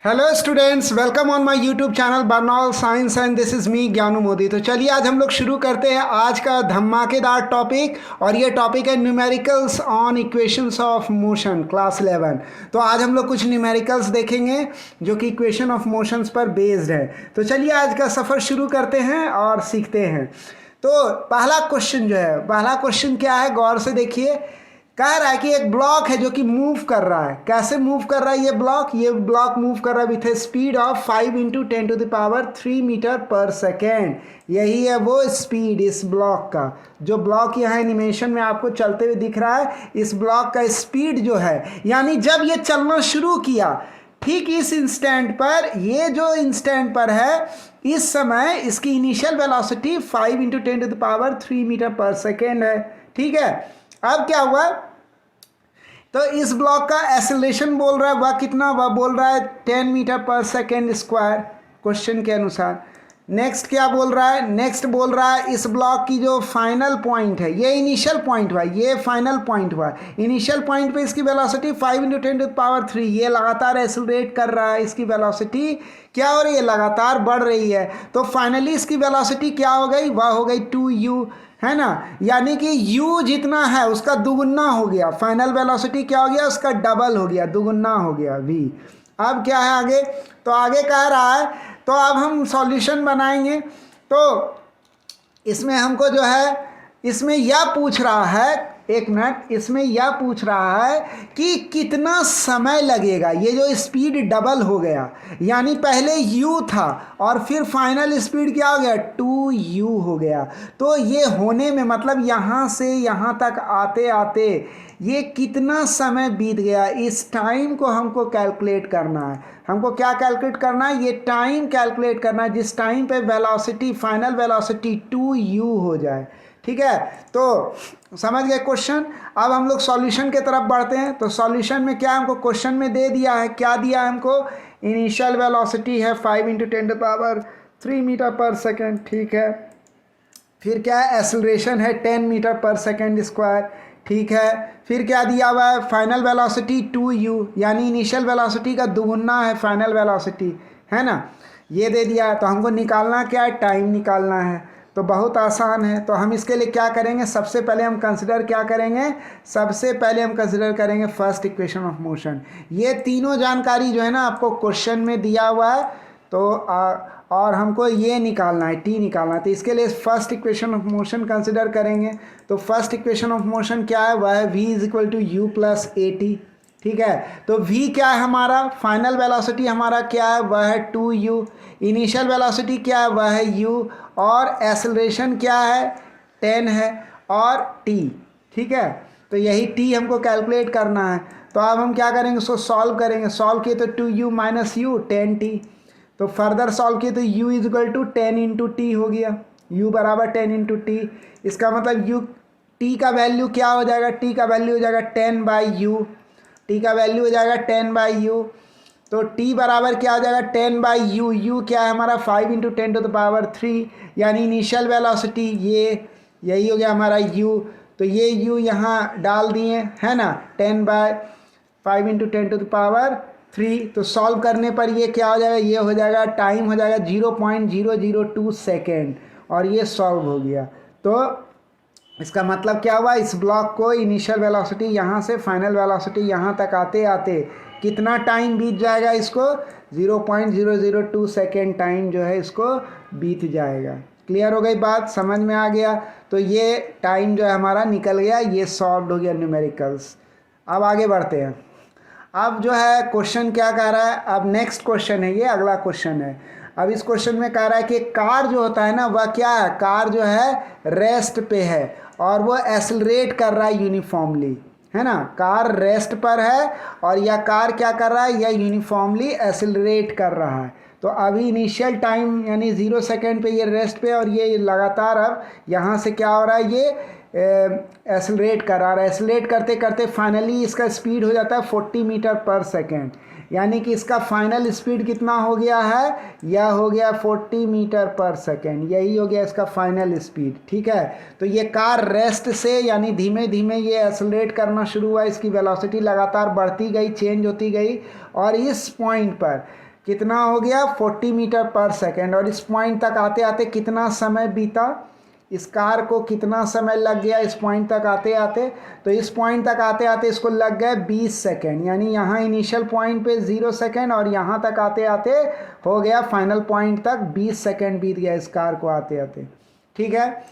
Hello students, welcome on my YouTube channel Burnol science and this is me Gyanu Modi. तो चलिए आज हम लोग शुरू करते हैं आज का धमाकेदार टॉपिक, और ये टॉपिक है numericals on equations of motion class 11। तो आज हम लोग कुछ न्यूमेरिकल्स देखेंगे जो कि इक्वेशन ऑफ मोशंस पर बेस्ड है। तो चलिए आज का सफ़र शुरू करते हैं और सीखते हैं। तो पहला क्वेश्चन क्या है, गौर से देखिए। कह रहा है कि एक ब्लॉक है जो कि मूव कर रहा है। कैसे मूव कर रहा है ये ब्लॉक मूव कर रहा है with a speed of 5 × 10⁻³ metre पर सेकेंड। यही है वो स्पीड इस ब्लॉक का। जो ब्लॉक यहाँ एनिमेशन में आपको चलते हुए दिख रहा है, इस ब्लॉक का स्पीड जो है, यानी जब ये चलना शुरू किया, ठीक इस इंस्टेंट पर, ये जो इंस्टेंट पर है, इस समय इसकी इनिशियल वेलोसिटी 5 × 10⁻³ मीटर पर सेकेंड है। ठीक है, अब क्या हुआ, तो इस ब्लॉक का एक्सेलरेशन बोल रहा है वह कितना, वह बोल रहा है 10 मीटर पर सेकेंड स्क्वायर क्वेश्चन के अनुसार। नेक्स्ट क्या बोल रहा है, नेक्स्ट बोल रहा है इस ब्लॉक की जो फाइनल पॉइंट है, ये इनिशियल पॉइंट हुआ, ये फाइनल पॉइंट हुआ, इनिशियल पॉइंट पे इसकी वेलोसिटी 5 × 10⁻³, ये लगातार एक्सेलरेट कर रहा है, इसकी वेलोसिटी क्या हो रही है, लगातार बढ़ रही है। तो फाइनली इसकी वेलोसिटी क्या हो गई, वह हो गई 2u, है ना, यानी कि u जितना है उसका दुगुना हो गया। फाइनल वेलोसिटी क्या हो गया, उसका डबल हो गया, दुगुना हो गया v। अब क्या है आगे, तो आगे कह रहा है, तो अब हम सॉल्यूशन बनाएंगे। तो इसमें हमको जो है, इसमें यह पूछ रहा है, एक मिनट, इसमें यह पूछ रहा है कि कितना समय लगेगा। ये जो स्पीड डबल हो गया, यानी पहले u था और फिर फाइनल स्पीड क्या हो गया, 2u हो गया। तो ये होने में मतलब यहाँ से यहाँ तक आते आते ये कितना समय बीत गया, इस टाइम को हमको कैलकुलेट करना है। हमको क्या कैलकुलेट करना है, ये टाइम कैलकुलेट करना है जिस टाइम पे वेलोसिटी, फाइनल वेलोसिटी 2u हो जाए। ठीक है, तो समझ गए क्वेश्चन। अब हम लोग सॉल्यूशन के तरफ बढ़ते हैं। तो सॉल्यूशन में क्या हमको क्वेश्चन में दे दिया है, क्या दिया है हमको, इनिशियल वेलोसिटी है 5 × 10⁻³ मीटर पर सेकेंड। ठीक है, फिर क्या है, एक्सेलरेशन है 10 मीटर पर सेकेंड स्क्वायर। ठीक है, फिर क्या दिया हुआ है, फाइनल वेलोसिटी 2u, यानी इनिशियल वेलोसिटी का दुगुना है फाइनल वेलोसिटी, है ना, ये दे दिया है। तो हमको निकालना क्या है, टाइम निकालना है। तो बहुत आसान है। तो हम इसके लिए क्या करेंगे, सबसे पहले हम कंसिडर क्या करेंगे, सबसे पहले हम कंसिडर करेंगे फर्स्ट इक्वेशन ऑफ मोशन। ये तीनों जानकारी जो है ना आपको क्वेश्चन में दिया हुआ है। तो और हमको ये निकालना है, टी निकालना है। तो इसके लिए first equation of motion consider करेंगे। तो फर्स्ट इक्वेशन ऑफ मोशन क्या है, वह है v = u + at। ठीक है, तो v क्या है हमारा, फाइनल वेलोसिटी हमारा क्या है, वह है 2u, इनिशियल वेलोसिटी क्या है, वह है u, और एक्सेलरेशन क्या है, 10 है, और t। ठीक है, तो यही t हमको कैलकुलेट करना है। तो अब हम क्या करेंगे, उसको सॉल्व करेंगे। सॉल्व किए तो 2u - u 10t। तो फर्दर सॉल्व किए तो u = 10 × t हो गया, u = 10 × t। इसका मतलब u, t का वैल्यू क्या हो जाएगा, t का वैल्यू हो जाएगा 10/u, t का वैल्यू हो जाएगा 10/u। तो t बराबर क्या हो जाएगा, 10/u, u क्या है हमारा 5 × 10⁻³, यानी इनिशियल वेलोसिटी ये, यही हो गया हमारा u। तो ये u यहाँ डाल दिए, है ना, 10/5 × 10⁻³ तो सॉल्व करने पर ये क्या हो जाएगा, ये हो जाएगा, टाइम हो जाएगा 0.002 सेकेंड, और ये सॉल्व हो गया। तो इसका मतलब क्या हुआ, इस ब्लॉक को इनिशियल वेलोसिटी यहाँ से फाइनल वेलोसिटी यहाँ तक आते आते कितना टाइम बीत जाएगा, इसको 0.002 सेकेंड टाइम जो है इसको बीत जाएगा। क्लियर हो गई बात, समझ में आ गया। तो ये टाइम जो है हमारा निकल गया, ये सॉल्व हो गया न्यूमेरिकल्स। अब आगे बढ़ते हैं। अब जो है क्वेश्चन क्या कह रहा है, अब नेक्स्ट क्वेश्चन है, ये अगला क्वेश्चन है। अब इस क्वेश्चन में कह रहा है कि कार जो होता है ना, वह क्या है, कार जो है रेस्ट पे है और वो एक्सेलरेट कर रहा है यूनिफॉर्मली, है ना, कार रेस्ट पर है और यह कार क्या कर रहा है, यह यूनिफॉर्मली एक्सेलरेट कर रहा है। तो अभी इनिशियल टाइम यानी 0 सेकेंड पे ये रेस्ट पे, और ये लगातार अब यहाँ से क्या हो रहा है, ये एक्सेलरेट कर रहा है। एक्सेलरेट करते करते फाइनली इसका स्पीड हो जाता है 40 मीटर पर सेकेंड, यानी कि इसका फाइनल स्पीड कितना हो गया है, यह हो गया 40 मीटर पर सेकेंड, यही हो गया इसका फाइनल स्पीड। ठीक है, तो ये कार रेस्ट से यानी धीमे धीमे ये एक्सेलरेट करना शुरू हुआ, इसकी वेलोसिटी लगातार बढ़ती गई, चेंज होती गई, और इस पॉइंट पर कितना हो गया 40 मीटर पर सेकेंड। और इस पॉइंट तक आते आते कितना समय बीता, इस कार को कितना समय लग गया इस पॉइंट तक आते आते, तो इस पॉइंट तक आते आते इसको लग गए 20 सेकेंड। यानी यहाँ इनिशियल पॉइंट पे 0 सेकेंड और यहाँ तक आते आते हो गया फाइनल पॉइंट तक 20 सेकेंड बीत गया इस कार को आते आते। ठीक है,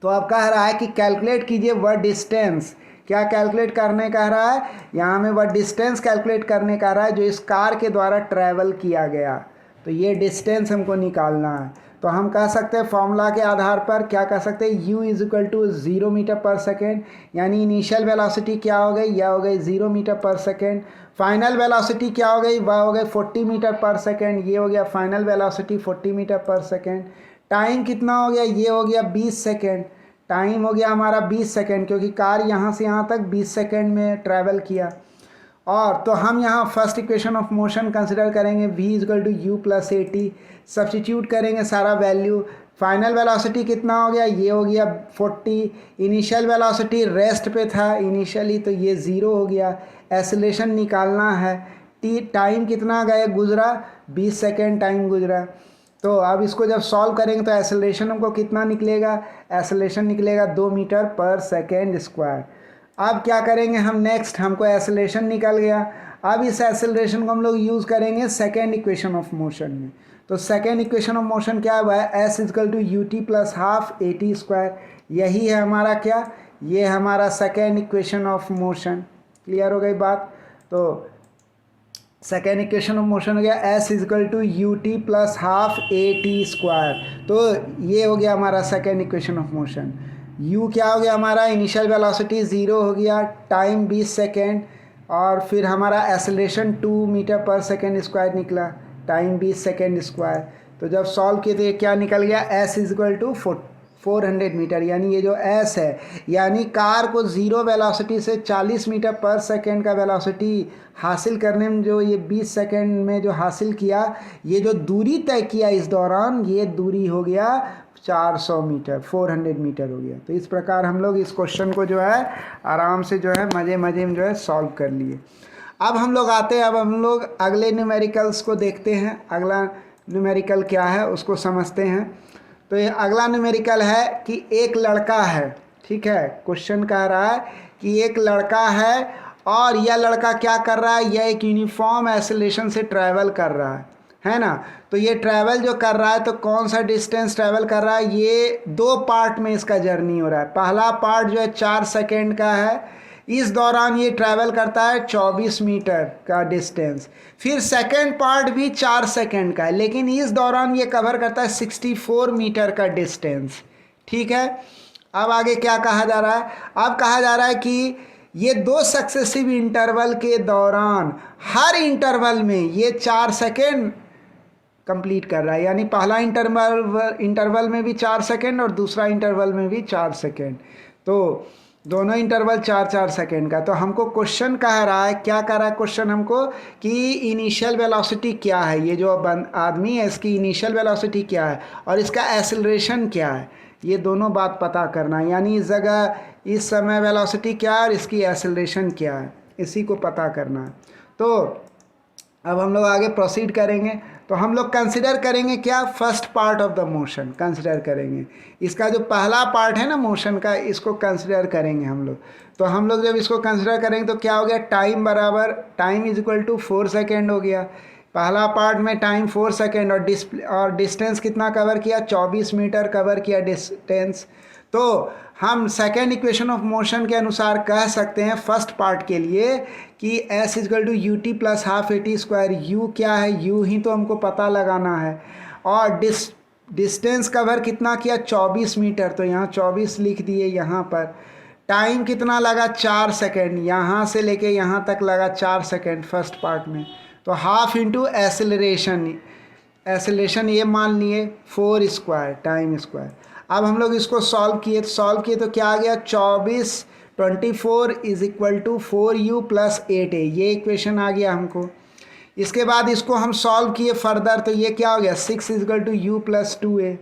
तो अब कह रहा है कि कैलकुलेट कीजिए वह डिस्टेंस। क्या कैलकुलेट करने कह रहा है, यहाँ में वह डिस्टेंस कैलकुलेट करने कह रहा है जो इस कार के द्वारा ट्रैवल किया गया। तो ये डिस्टेंस हमको निकालना है। तो हम कह सकते हैं फॉर्मूला के आधार पर क्या कह सकते हैं, u is equal to 0 metre पर सेकेंड, यानी इनिशियल वेलोसिटी क्या हो गई, यह हो गई 0 मीटर पर सेकेंड। फाइनल वेलोसिटी क्या हो गई, वह हो गई 40 मीटर पर सेकेंड, ये हो गया फाइनल वेलोसिटी 40 मीटर पर सेकेंड। टाइम कितना हो गया, ये हो गया 20 सेकेंड। टाइम हो गया हमारा 20 सेकेंड, क्योंकि कार यहाँ से यहाँ तक 20 सेकेंड में ट्रैवल किया। और तो हम यहाँ first equation of motion consider करेंगे, v is equal to u plus a t, substitute करेंगे सारा वैल्यू। फाइनल वेलोसिटी कितना हो गया, ये हो गया 40। इनिशियल वेलोसिटी रेस्ट पे था इनिशियली, तो ये 0 हो गया। एक्सेलरेशन निकालना है, टाइम कितना गया गुजरा, 20 सेकेंड टाइम गुजरा। तो अब इसको जब सॉल्व करेंगे तो एक्सेलरेशन हमको कितना निकलेगा, एक्सेलरेशन निकलेगा 2 मीटर पर सेकेंड स्क्वायर। अब क्या करेंगे हम नेक्स्ट, हमको एक्सेलरेशन निकल गया। अब इस एक्सेलरेशन को हम लोग यूज़ करेंगे सेकेंड इक्वेशन ऑफ मोशन में। तो सेकेंड इक्वेशन ऑफ मोशन क्या है, s is equal to u t plus half a t square. यही है हमारा क्या, ये हमारा second equation of motion. Clear हो गई बात। तो सेकेंड इक्वेशन ऑफ मोशन हो गया s is equal to u t plus half a t square. तो ये हो गया हमारा second equation of motion. u क्या हो गया हमारा, इनिशियल वेलोसिटी 0 हो गया, टाइम 20 सेकेंड, और फिर हमारा एक्सेलरेशन 2 मीटर पर सेकेंड स्क्वायर निकला, टाइम 20 सेकेंड स्क्वायर। तो जब सॉल्व किए तो ये क्या निकल गया, s इजक्वल टू 400 मीटर। यानी ये जो s है, यानी कार को 0 वेलोसिटी से 40 मीटर पर सेकेंड का वेलोसिटी हासिल करने में जो ये 20 सेकेंड में जो हासिल किया, ये जो दूरी तय किया इस दौरान, ये दूरी हो गया 400 मीटर, 400 मीटर हो गया। तो इस प्रकार हम लोग इस क्वेश्चन को जो है आराम से जो है मज़े मज़े में जो है सॉल्व कर लिए। अब हम लोग आते हैं, अब हम लोग अगले न्यूमेरिकल्स को देखते हैं। अगला न्यूमेरिकल क्या है उसको समझते हैं। तो ये अगला न्यूमेरिकल है कि एक लड़का है, ठीक है, क्वेश्चन कह रहा है कि एक लड़का है और यह लड़का क्या कर रहा है, यह एक यूनिफॉर्म एक्सेलरेशन से ट्रैवल कर रहा है ना। तो ये ट्रैवल जो कर रहा है, तो कौन सा डिस्टेंस ट्रैवल कर रहा है, ये 2 पार्ट में इसका जर्नी हो रहा है। पहला पार्ट जो है 4 सेकेंड का है, इस दौरान ये ट्रैवल करता है 24 मीटर का डिस्टेंस। फिर सेकेंड पार्ट भी 4 सेकेंड का है, लेकिन इस दौरान ये कवर करता है 64 मीटर का डिस्टेंस। ठीक है, अब आगे क्या कहा जा रहा है, अब कहा जा रहा है कि ये 2 सक्सेसिव इंटरवल के दौरान हर इंटरवल में ये 4 सेकेंड कंप्लीट कर रहा है। यानी पहला इंटरवल में भी 4 सेकेंड और दूसरा इंटरवल में भी 4 सेकेंड, तो दोनों इंटरवल 4-4 सेकेंड का। तो हमको क्वेश्चन कह रहा है, क्या कह रहा है क्वेश्चन हमको, कि इनिशियल वेलोसिटी क्या है, ये जो आदमी है इसकी इनिशियल वेलोसिटी क्या है और इसका एक्सेलरेशन क्या है, ये दोनों बात पता करना है। यानी इस जगह इस समय वेलोसिटी क्या है और इसकी एक्सेलरेशन क्या है, इसी को पता करना है। तो अब हम लोग आगे प्रोसीड करेंगे। तो हम लोग कंसिडर करेंगे क्या, first part of the motion consider करेंगे। इसका जो पहला पार्ट है ना मोशन का, इसको कंसिडर करेंगे हम लोग। तो हम लोग जब इसको कंसिडर करेंगे तो क्या हो गया, टाइम बराबर time is equal to 4 second हो गया। पहला पार्ट में टाइम 4 सेकेंड और डिस्टेंस कितना कवर किया, 24 मीटर कवर किया डिस्टेंस। तो हम सेकेंड इक्वेशन ऑफ मोशन के अनुसार कह सकते हैं फर्स्ट पार्ट के लिए कि s is equal to u t plus half a t square. U क्या है, यू ही तो हमको पता लगाना है। और डिस्टेंस कवर कितना किया, 24 मीटर, तो यहाँ 24 लिख दिए यहाँ पर। टाइम कितना लगा, 4 सेकेंड, यहाँ से लेके यहाँ तक लगा 4 सेकेंड फर्स्ट पार्ट में। तो हाफ इंटू एक्सेलरेशन ये मान लिए 4 स्क्वायर टाइम स्क्वायर। अब हम लोग इसको सॉल्व किए तो क्या आ गया, 24 is equal to 4u plus 8a, ये इक्वेशन आ गया हमको। इसके बाद इसको हम सॉल्व किए फर्दर, तो ये क्या हो गया, 6 is equal to u plus 2a,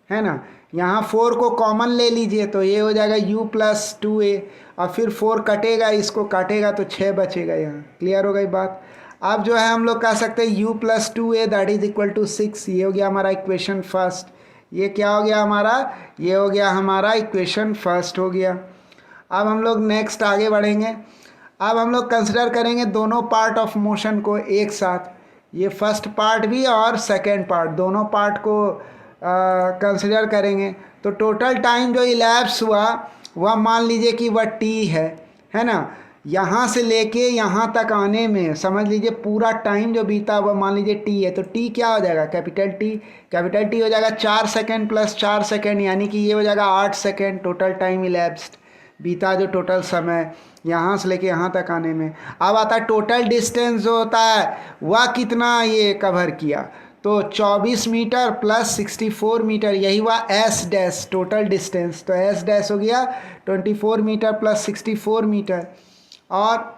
है ना। यहाँ 4 को कॉमन ले लीजिए तो ये हो जाएगा u प्लस 2a, और फिर 4 कटेगा, इसको काटेगा तो 6 बचेगा यहाँ। क्लियर हो गई बात। अब जो है हम लोग कह सकते हैं u+2a that is equal to 6। ये हो गया हमारा इक्वेशन फर्स्ट। ये क्या हो गया हमारा, ये हो गया हमारा इक्वेशन फर्स्ट हो गया। अब हम लोग नेक्स्ट आगे बढ़ेंगे। अब हम लोग कंसिडर करेंगे दोनों पार्ट ऑफ मोशन को एक साथ, ये फर्स्ट पार्ट भी और सेकेंड पार्ट, दोनों पार्ट को कंसिडर करेंगे। तो टोटल टाइम जो इलैप्स हुआ वह मान लीजिए कि वह टी है ना। यहाँ से लेके यहाँ तक आने में समझ लीजिए पूरा टाइम जो बीता वह मान लीजिए टी है। तो टी क्या हो जाएगा, कैपिटल टी हो जाएगा 4 सेकेंड प्लस 4 सेकेंड, यानी कि ये हो जाएगा 8 सेकेंड टोटल टाइम इलैप्स्ड बीता, जो टोटल समय यहाँ से लेके यहाँ तक आने में। अब आता है टोटल डिस्टेंस जो होता है वह कितना ये कवर किया, तो 24 मीटर प्लस 64 मीटर, यही हुआ एस डैश टोटल डिस्टेंस। तो एस डैश हो गया 24 मीटर प्लस 64 मीटर और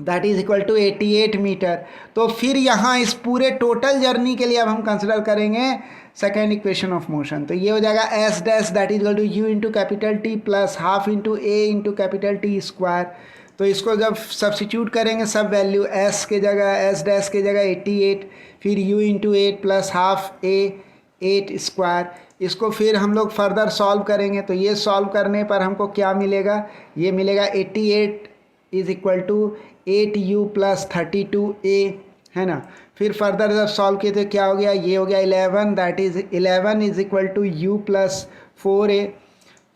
that is equal to 88 metre. तो फिर यहाँ इस पूरे टोटल जर्नी के लिए अब हम कंसिडर करेंगे सेकेंड इक्वेशन ऑफ मोशन। तो ये हो जाएगा s dash that is equal to u into capital t plus half into a into capital t square. तो इसको जब सब्सिट्यूट करेंगे सब वैल्यू, एस के जगह एस डैश के जगह 88, फिर you into 8 plus half A 8 square. इसको फिर हम लोग फर्दर सॉल्व करेंगे। तो ये सॉल्व करने पर हमको क्या मिलेगा, ये मिलेगा 88 is equal to 8u plus 32a, है ना। फिर फर्दर जब सॉल्व किए तो क्या हो गया, ये हो गया 11 that is 11 is equal to u plus 4a।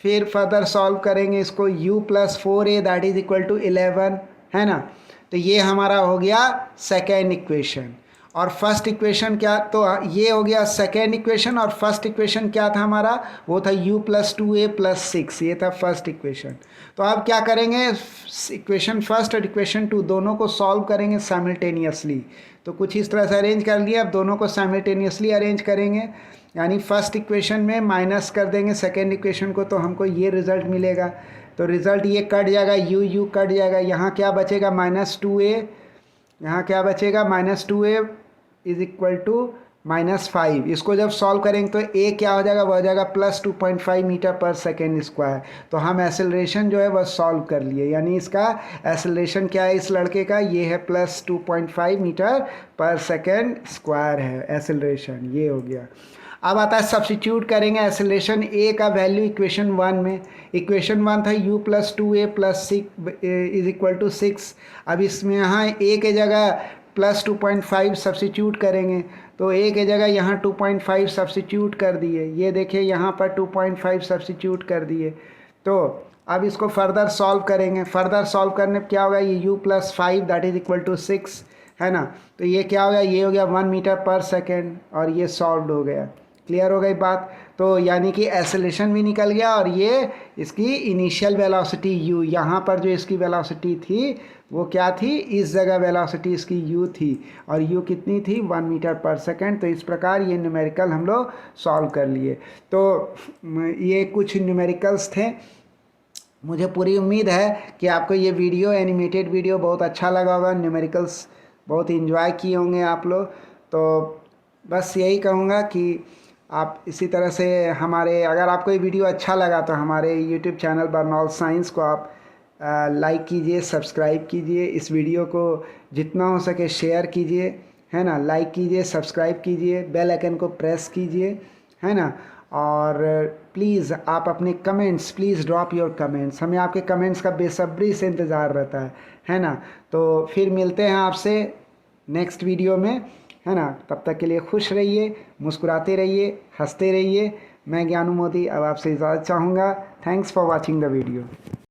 फिर फर्दर सॉल्व करेंगे इसको, u plus 4a that is equal to 11, है ना। तो ये हमारा हो गया सेकेंड इक्वेशन। और फर्स्ट इक्वेशन क्या, तो ये हो गया सेकेंड इक्वेशन। और फर्स्ट इक्वेशन क्या था हमारा, वो था u प्लस 2a प्लस 6, ये था फर्स्ट इक्वेशन। तो अब क्या करेंगे, इक्वेशन फर्स्ट और इक्वेशन 2 दोनों को सॉल्व करेंगे साइमल्टेनियसली। तो कुछ इस तरह से अरेंज कर लिया, अब दोनों को साइमल्टेनियसली अरेंज करेंगे, यानी फर्स्ट इक्वेशन में माइनस कर देंगे सेकेंड इक्वेशन को, तो हमको ये रिज़ल्ट मिलेगा। तो रिज़ल्ट ये कट जाएगा, u कट जाएगा, यहाँ क्या बचेगा -2a, यहाँ क्या बचेगा -2a इज इक्वल टू -5। इसको जब सॉल्व करेंगे तो a क्या हो जाएगा, वह हो जाएगा प्लस 2.5 मीटर पर सेकेंड स्क्वायर। तो हम एसेलरेशन जो है वह सॉल्व कर लिए, यानी इसका एसेलरेशन क्या है इस लड़के का, ये है प्लस 2.5 मीटर पर सेकेंड स्क्वायर है एसेलरेशन, ये हो गया। अब आता है सब्स्टिट्यूट करेंगे एसेलरेशन a का वैल्यू इक्वेशन 1 में। इक्वेशन 1 था u plus 2a plus 6 is equal to 6। अब इसमें यहाँ a के जगह प्लस 2.5 सब्स्टिट्यूट करेंगे, तो a के जगह यहाँ 2.5 सब्स्टिट्यूट कर दिए, ये देखिए यहाँ पर 2.5 सब्स्टिट्यूट कर दिए। तो अब इसको फर्दर सॉल्व करेंगे, फर्दर सॉल्व करने पर क्या होगा, ये u plus 5 that is equal to 6, है ना। तो ये क्या हो गया, ये हो गया 1 मीटर पर सेकेंड और ये सॉल्व हो गया। क्लियर हो गई बात। तो यानी कि एसेलेरेशन भी निकल गया और ये इसकी इनिशियल वेलोसिटी u, यहाँ पर जो इसकी वेलोसिटी थी वो क्या थी, इस जगह वेलोसिटी इसकी u थी और u कितनी थी 1 मीटर पर सेकेंड। तो इस प्रकार ये न्यूमेरिकल हम लोग सॉल्व कर लिए। तो ये कुछ न्यूमेरिकल्स थे। मुझे पूरी उम्मीद है कि आपको ये वीडियो, एनिमेटेड वीडियो बहुत अच्छा लगा होगा, न्यूमेरिकल्स बहुत इंजॉय किए होंगे आप लोग। तो बस यही कहूँगा कि आप इसी तरह से हमारे, अगर आपको ये वीडियो अच्छा लगा तो हमारे YouTube चैनल बर्नॉल्ड साइंस को आप लाइक कीजिए, सब्सक्राइब कीजिए, इस वीडियो को जितना हो सके शेयर कीजिए, है ना, लाइक कीजिए, सब्सक्राइब कीजिए, बेल आइकन को प्रेस कीजिए, है ना। और प्लीज़ आप अपने comments, please drop your comments, हमें आपके कमेंट्स का बेसब्री से इंतज़ार रहता है ना। तो फिर मिलते हैं आपसे नेक्स्ट वीडियो में, है ना। तब तक के लिए खुश रहिए, मुस्कुराते रहिए, हंसते रहिए। मैं ज्ञानू मोदी अब आपसे इजाज़त चाहूँगा। Thanks for watching the video.